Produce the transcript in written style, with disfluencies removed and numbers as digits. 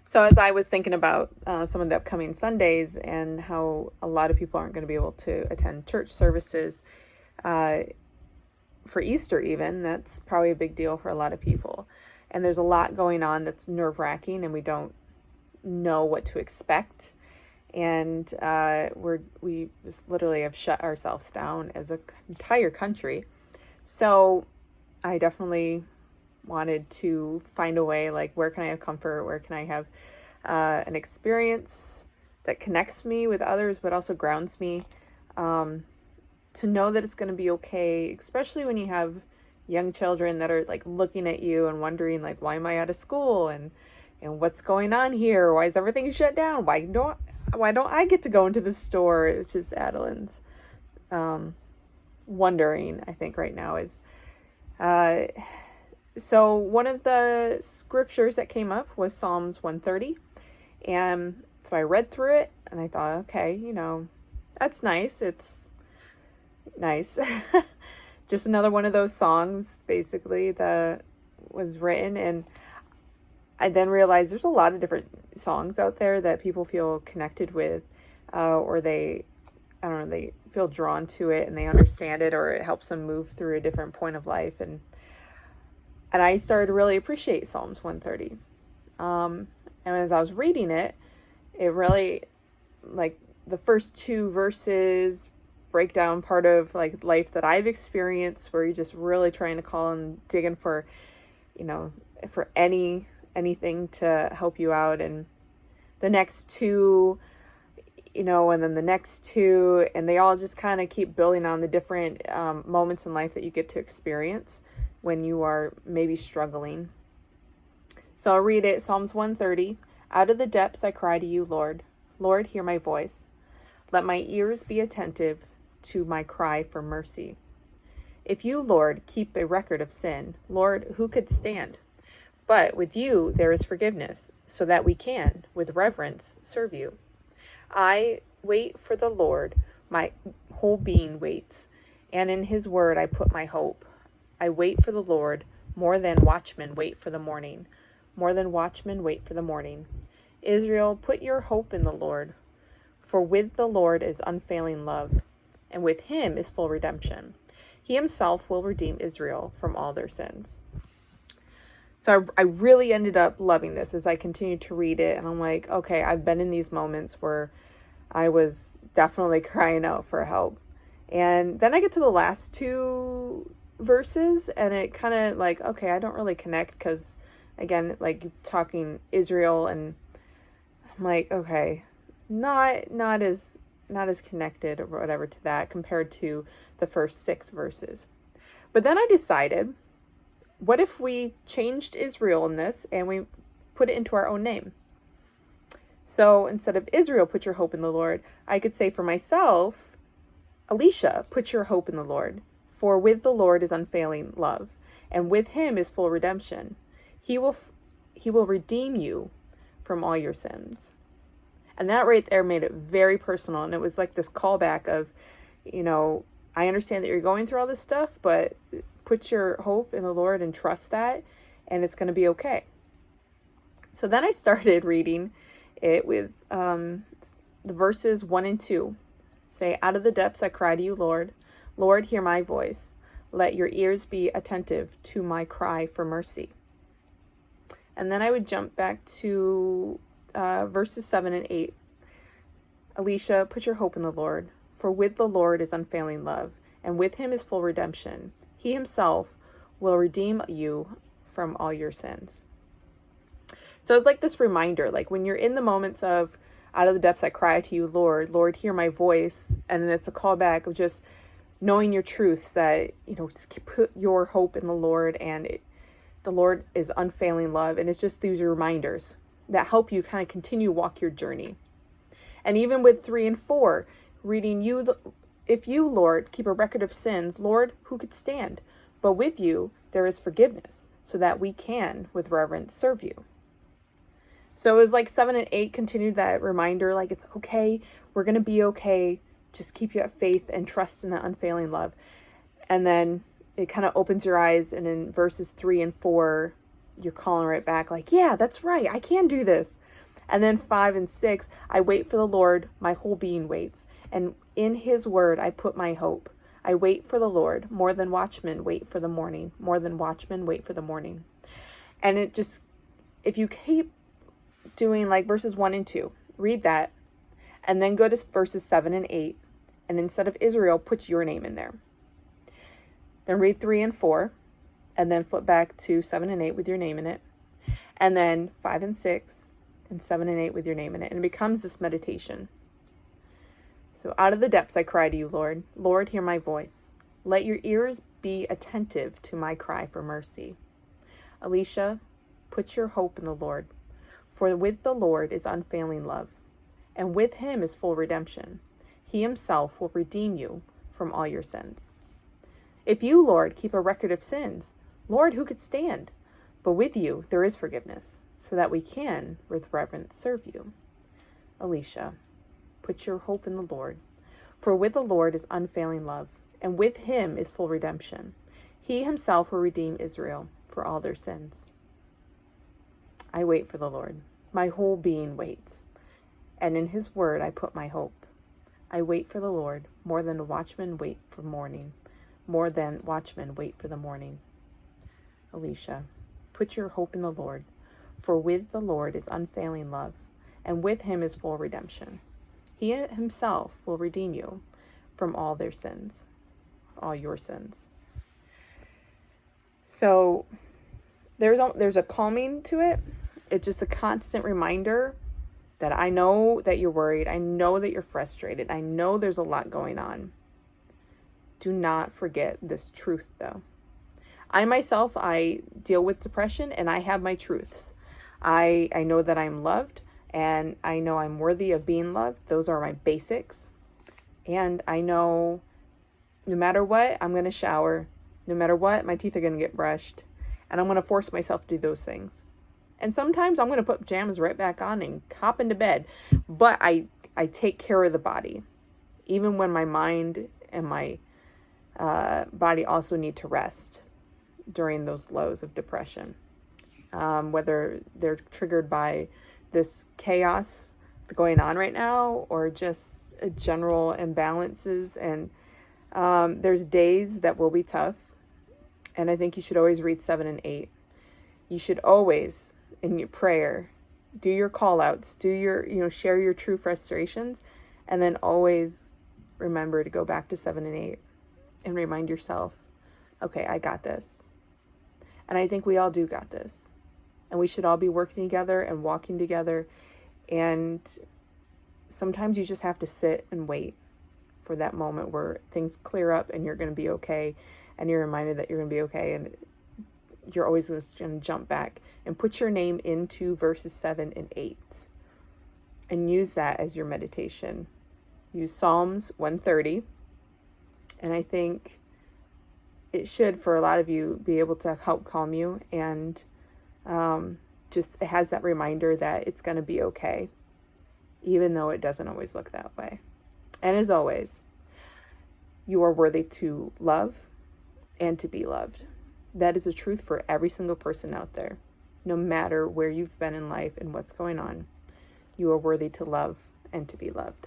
So as I was thinking about some of the upcoming Sundays and how a lot of people aren't going to be able to attend church services uh, for Easter, even, that's probably a big deal for a lot of people. And there's a lot going on that's nerve-wracking, and we don't know what to expect. And we just literally have shut ourselves down as an entire country. So I definitely wanted to find a way, like, where can I have comfort? Where can I have an experience that connects me with others, but also grounds me, to know that it's going to be okay, especially when you have young children that are like looking at you and wondering, like, why am I out of school? And what's going on here? Why is everything shut down? Why don't I get to go into the store? It's just Adeline's wondering, I think, right now is uh, so one of the scriptures that came up was Psalms 130. And so I read through it and I thought, okay, that's nice. It's nice. Just another one of those songs, basically, that was written. And I then realized there's a lot of different songs out there that people feel connected with, or I don't know, they feel drawn to it and they understand it, or it helps them move through a different point of life. And I started to really appreciate Psalms 130. And as I was reading it, it really, like, the first two verses break down part of like life that I've experienced, where you're just really trying to call and digging for, for anything to help you out. And the next two, and then the next two, and they all just kind of keep building on the different moments in life that you get to experience when you are maybe struggling. So I'll read it. Psalms 130. Out of the depths I cry to you, Lord. Lord, hear my voice. Let my ears be attentive to my cry for mercy. If you, Lord, keep a record of sin, Lord, who could stand? But with you there is forgiveness, so that we can, with reverence, serve you. I wait for the Lord, my whole being waits, and in his word I put my hope. I wait for the Lord, more than watchmen wait for the morning. More than watchmen wait for the morning. Israel, put your hope in the Lord, for with the Lord is unfailing love, and with him is full redemption. He himself will redeem Israel from all their sins. So I really ended up loving this as I continued to read it. And I'm like, okay, I've been in these moments where I was definitely crying out for help. And then I get to the last two verses and it kind of like, okay, I don't really connect because, again, like talking Israel, and I'm like, okay, not as connected or whatever to that compared to the first 6 verses. But then I decided, what if we changed Israel in this and we put it into our own name? So instead of Israel, put your hope in the Lord, I could say for myself, Alicia, put your hope in the Lord. For with the Lord is unfailing love, and with him is full redemption. He will redeem you from all your sins. And that right there made it very personal. And it was like this callback of, I understand that you're going through all this stuff, but put your hope in the Lord and trust that, and it's going to be okay. So then I started reading it with the verses 1 and 2. Say, out of the depths I cry to you, Lord. Lord, hear my voice. Let your ears be attentive to my cry for mercy. And then I would jump back to verses 7 and 8. Alicia, put your hope in the Lord, for with the Lord is unfailing love, and with him is full redemption. He himself will redeem you from all your sins. So it's like this reminder, like when you're in the moments of out of the depths I cry to you, Lord, Lord, hear my voice. And then it's a callback of just knowing your truths that, just put your hope in the Lord, and the Lord is unfailing love. And it's just these reminders that help you kind of continue to walk your journey. And even with 3 and 4, reading if you, Lord, keep a record of sins, Lord, who could stand? But with you there is forgiveness, so that we can, with reverence, serve you. So it was like 7 and 8 continued that reminder, like, it's okay, we're going to be okay, just keep your faith and trust in the unfailing love. And then it kind of opens your eyes, and in verses 3 and 4, you're calling right back like, yeah, that's right, I can do this. And then 5 and 6, I wait for the Lord, my whole being waits. And in his word, I put my hope. I wait for the Lord, more than watchmen wait for the morning, more than watchmen wait for the morning. And it just, if you keep doing like verses 1 and 2, read that, and then go to verses 7 and 8, and instead of Israel, put your name in there. Then read 3 and 4, and then flip back to 7 and 8 with your name in it. And then 5 and 6, and 7 and 8 with your name in it. And it becomes this meditation. So out of the depths I cry to you, Lord. Lord, hear my voice. Let your ears be attentive to my cry for mercy. Alicia, put your hope in the Lord. For with the Lord is unfailing love, and with him is full redemption. He himself will redeem you from all your sins. If you, Lord, keep a record of sins, Lord, who could stand? But with you there is forgiveness, so that we can, with reverence, serve you. Alicia, put your hope in the Lord. For with the Lord is unfailing love, and with him is full redemption. He himself will redeem Israel for all their sins. I wait for the Lord. My whole being waits, and in his word I put my hope. I wait for the Lord, more than watchmen wait for morning, more than watchmen wait for the morning. Alicia, put your hope in the Lord, for with the Lord is unfailing love, and with him is full redemption. He himself will redeem you from all their sins, all your sins. So there's a calming to it. It's just a constant reminder that I know that you're worried. I know that you're frustrated. I know there's a lot going on. Do not forget this truth, though. I myself, I deal with depression, and I have my truths. I know that I'm loved, and I know I'm worthy of being loved. Those are my basics. And I know no matter what, I'm going to shower. No matter what, my teeth are going to get brushed. And I'm going to force myself to do those things. And sometimes I'm going to put pajamas right back on and hop into bed. But I take care of the body. Even when my mind and my body also need to rest during those lows of depression. Whether they're triggered by this chaos going on right now or just general imbalances. And there's days that will be tough. And I think you should always read 7 and 8. You should always, in your prayer, do your call outs, do your, share your true frustrations, and then always remember to go back to 7 and 8 and remind yourself, okay, I got this. And I think we all do got this. And we should all be working together and walking together. And sometimes you just have to sit and wait for that moment where things clear up and you're going to be okay. And you're reminded that you're going to be okay. And you're always going to jump back and put your name into verses 7 and 8. And use that as your meditation. Use Psalms 130. And I think it should, for a lot of you, be able to help calm you. And just it has that reminder that it's going to be okay, even though it doesn't always look that way. And as always, you are worthy to love and to be loved. That is a truth for every single person out there. No matter where you've been in life and what's going on, you are worthy to love and to be loved.